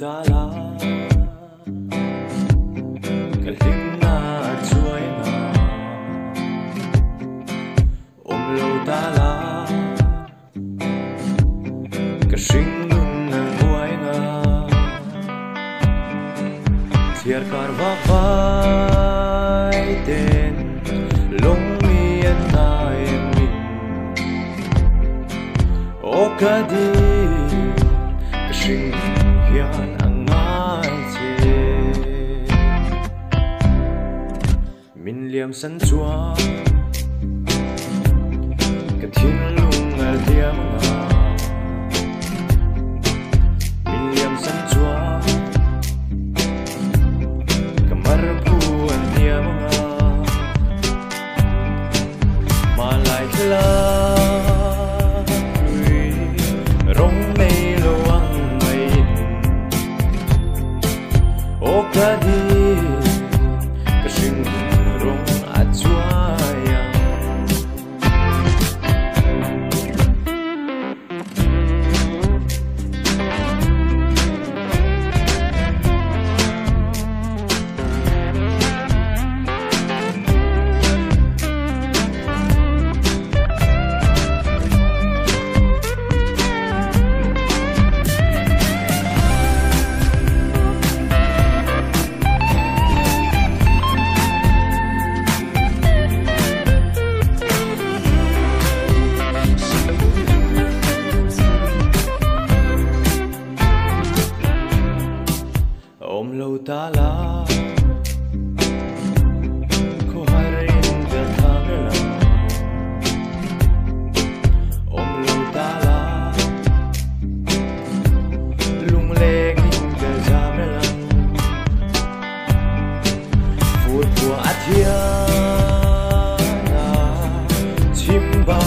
ta la ka hlim na chuai na lo ta la ka hring nun na huai na thiar kar va vai ten long mi an na em min o ka di ka hring hian ang ngai che min liam san chua ka thiên lung al diam nga min liam san chua ka mar pu an diam nga ma lai la rong nei lo ang mai o ka di ka hring rong a chua om lo ta la ko harin da thangla om lo ta la lung le king da jamela phut bua athia na chim ba